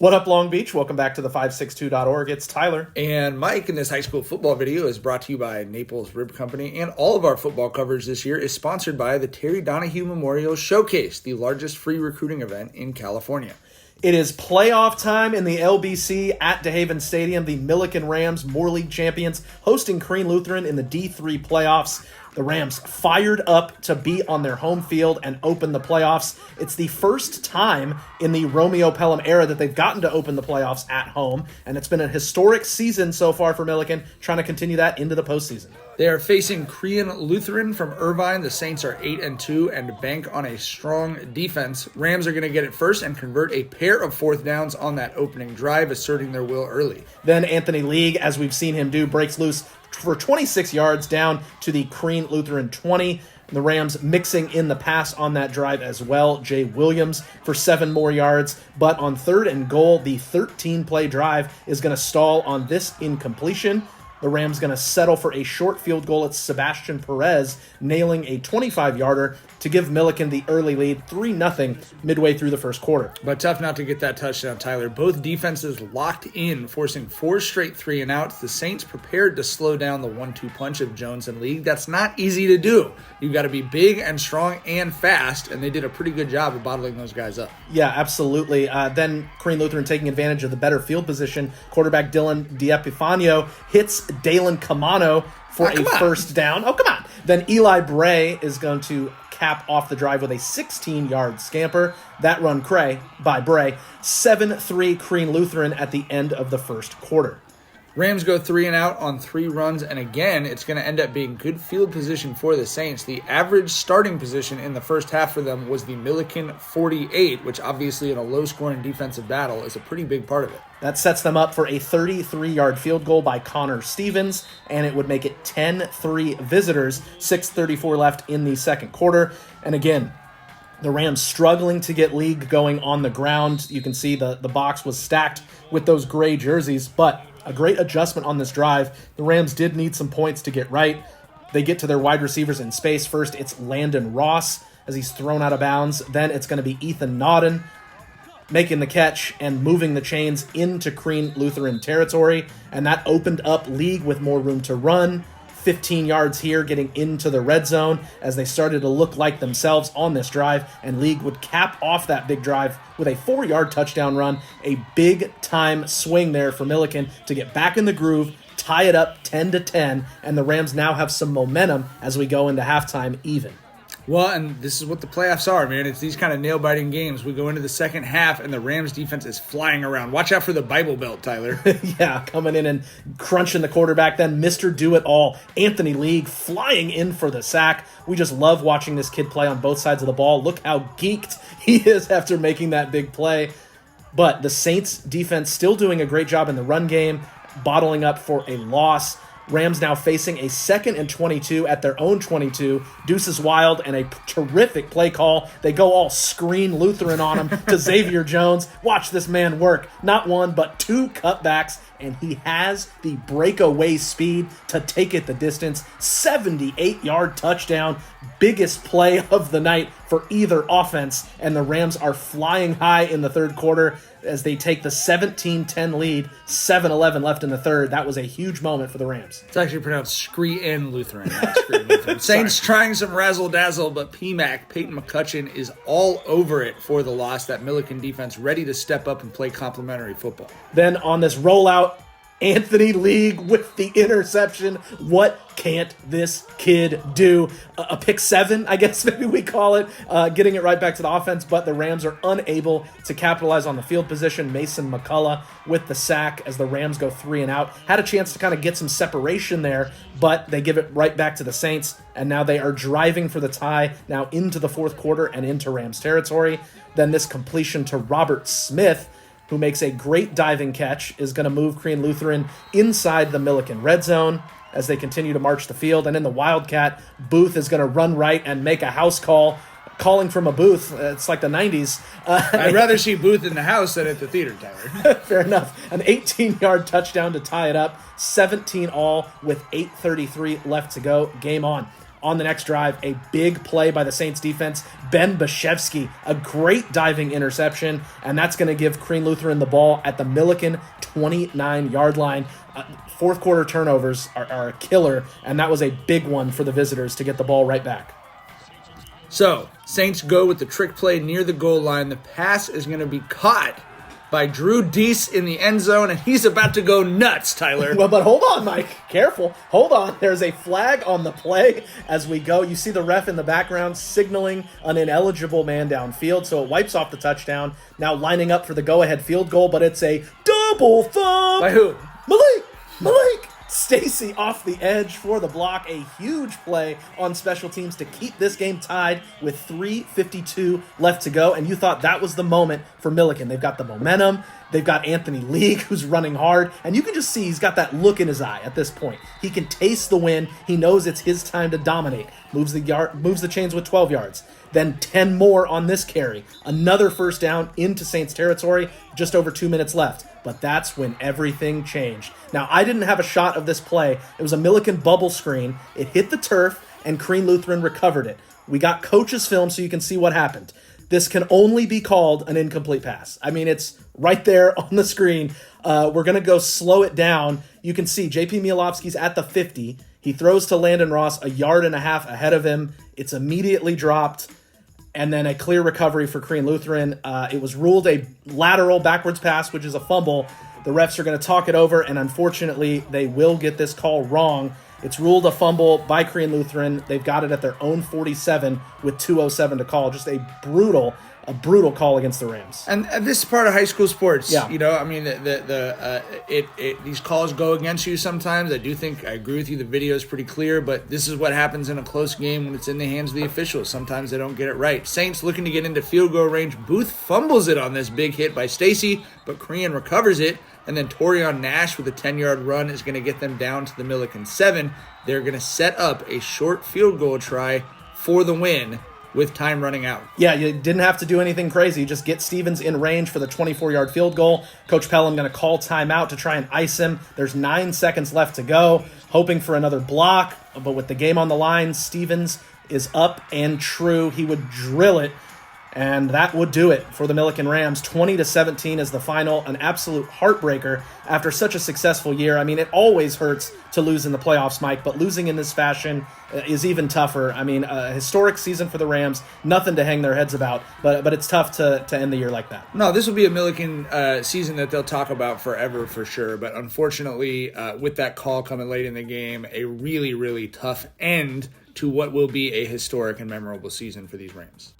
What up, Long Beach? Welcome back to the 562.org. It's Tyler. And Mike, and this high school football video is brought to you by Naples Rib Company, and all of our football coverage this year is sponsored by the Terry Donahue Memorial Showcase, the largest free recruiting event in California. It is playoff time in the LBC at DeHaven Stadium. The Millikan Rams, Moore League champions, hosting Crean Lutheran in the D3 playoffs. The Rams fired up to be on their home field and open the playoffs. It's the first time in the Romeo Pelham era that they've gotten to open the playoffs at home, and it's been a historic season so far for Millikan, trying to continue that into the postseason. They are facing Crean Lutheran from Irvine. The Saints are 8-2 and bank on a strong defense. Rams are going to get it first and convert a pair of fourth downs on that opening drive, asserting their will early. Then Anthony League, as we've seen him do, breaks loose for 26 yards down to the Crean Lutheran 20. The Rams mixing in the pass on that drive as well. Jay Williams for 7 more yards. But on 3rd and goal, the 13-play drive is going to stall on this incompletion. The Rams going to settle for a short field goal. It's Sebastian Perez nailing a 25-yarder to give Millikan the early lead, 3-0 midway through the first quarter. But tough not to get that touchdown, Tyler. Both defenses locked in, forcing 4 straight 3-and-outs. The Saints prepared to slow down the 1-2 punch of Jones and League. That's not easy to do. You've got to be big and strong and fast, and they did a pretty good job of bottling those guys up. Yeah, absolutely. Then Crean Lutheran taking advantage of the better field position. Quarterback Dylan DiEpifanio hits Dalen Camano for a first down. Oh, come on. Then Eli Bray is going to cap off the drive with a 16-yard scamper. That run by Bray. 7-3 Crean Lutheran at the end of the first quarter. Rams go 3-and-out on 3 runs, and again, it's going to end up being good field position for the Saints. The average starting position in the first half for them was the Millikan 48, which obviously in a low-scoring defensive battle is a pretty big part of it. That sets them up for a 33-yard field goal by Connor Stevens, and it would make it 10-3 visitors, 6:34 left in the second quarter. And again, the Rams struggling to get League going on the ground. You can see the box was stacked with those gray jerseys, but a great adjustment on this drive. The Rams did need some points to get right. They get to their wide receivers in space. First, it's Landon Ross as he's thrown out of bounds. Then it's going to be Ethan Nodden making the catch and moving the chains into Crean Lutheran territory. And that opened up League with more room to run. 15 yards here, getting into the red zone as they started to look like themselves on this drive, and League would cap off that big drive with a 4-yard touchdown run. A big-time swing there for Millikan to get back in the groove, tie it up 10-10, and the Rams now have some momentum as we go into halftime even. Well, and this is what the playoffs are, man. It's these kind of nail-biting games. We go into the second half, and the Rams defense is flying around. Watch out for the Bible Belt, Tyler. Yeah, coming in and crunching the quarterback. Then Mr. Do-It-All, Anthony League, flying in for the sack. We just love watching this kid play on both sides of the ball. Look how geeked he is after making that big play. But the Saints defense still doing a great job in the run game, bottling up for a loss. Rams now facing a 2nd and 22 at their own 22. Deuces Wild and a terrific play call. They go all Crean Lutheran on him to Xavier Jones. Watch this man work. Not 1, but 2 cutbacks, and he has the breakaway speed to take it the distance. 78-yard touchdown. Biggest play of the night for either offense, and the Rams are flying high in the third quarter as they take the 17-10 lead, 7-11 left in the third. That was a huge moment for the Rams. It's actually pronounced Crean Lutheran, not Crean Lutheran. Saints trying some razzle-dazzle, but PMAC, Peyton McCutcheon, is all over it for the loss. That Millikan defense ready to step up and play complimentary football. Then on this rollout, Anthony League with the interception. What can't this kid do? A pick 7, I guess maybe we call it, getting it right back to the offense, but the Rams are unable to capitalize on the field position. Mason McCullough with the sack as the Rams go 3-and-out. Had a chance to kind of get some separation there, but they give it right back to the Saints, and now they are driving for the tie now into the fourth quarter and into Rams territory. Then this completion to Robert Smith, who makes a great diving catch, is going to move Crean Lutheran inside the Millikan red zone as they continue to march the field. And in the Wildcat, Booth is going to run right and make a house call, calling from a booth. It's like the 90s. I'd rather see Booth in the house than at the theater, Tyler. Fair enough. An 18-yard touchdown to tie it up, 17 all with 8:33 left to go. Game on. On the next drive, a big play by the Saints defense. Ben Bashevsky, a great diving interception, and that's going to give Crean Lutheran the ball at the Millikan 29-yard line. Fourth quarter turnovers are a killer, and that was a big one for the visitors to get the ball right back. So, Saints go with the trick play near the goal line. The pass is going to be caught by Drew Deese in the end zone, and he's about to go nuts, Tyler. Well, but hold on, Mike. Careful. Hold on. There's a flag on the play as we go. You see the ref in the background signaling an ineligible man downfield, so it wipes off the touchdown. Now lining up for the go-ahead field goal, but it's a double thumb. By who? Malik! Stacy off the edge for the block. A huge play on special teams to keep this game tied with 3:52 left to go. And you thought that was the moment for Millikan. They've got the momentum. They've got Anthony League, who's running hard. And you can just see he's got that look in his eye at this point. He can taste the win. He knows it's his time to dominate. Moves the chains with 12 yards. Then 10 more on this carry. Another first down into Saints territory. Just over 2 minutes left. But that's when everything changed. Now, I didn't have a shot of this play. It was a Millikan bubble screen. It hit the turf, and Crean Lutheran recovered it. We got coach's film so you can see what happened. This can only be called an incomplete pass. I mean, it's right there on the screen. We're going to go slow it down. You can see J.P. Mielowski's at the 50. He throws to Landon Ross 1.5 yards ahead of him. It's immediately dropped. And then a clear recovery for Crean Lutheran. It was ruled a lateral backwards pass, which is a fumble. The refs are going to talk it over, and unfortunately, they will get this call wrong. It's ruled a fumble by Crean Lutheran. They've got it at their own 47 with 2:07 to call. Just a brutal call against the Rams. And this is part of high school sports. Yeah. You know, I mean, these calls go against you sometimes. I agree with you. The video is pretty clear, but this is what happens in a close game when it's in the hands of the officials. Sometimes they don't get it right. Saints looking to get into field goal range. Booth fumbles it on this big hit by Stacy, but Crean recovers it. And then Torion Nash with a 10-yard run is going to get them down to the Millikan 7. They're going to set up a short field goal try for the win with time running out. Yeah, you didn't have to do anything crazy. Just get Stevens in range for the 24-yard field goal. Coach Pelham going to call timeout to try and ice him. There's 9 seconds left to go, hoping for another block. But with the game on the line, Stevens is up and true. He would drill it. And that would do it for the Millikan Rams. 20-17 is the final. An absolute heartbreaker after such a successful year. I mean, it always hurts to lose in the playoffs, Mike, but losing in this fashion is even tougher. I mean, a historic season for the Rams. Nothing to hang their heads about, but it's tough to end the year like that. No, this will be a Millikan season that they'll talk about forever for sure. But unfortunately, with that call coming late in the game, a really, really tough end to what will be a historic and memorable season for these Rams.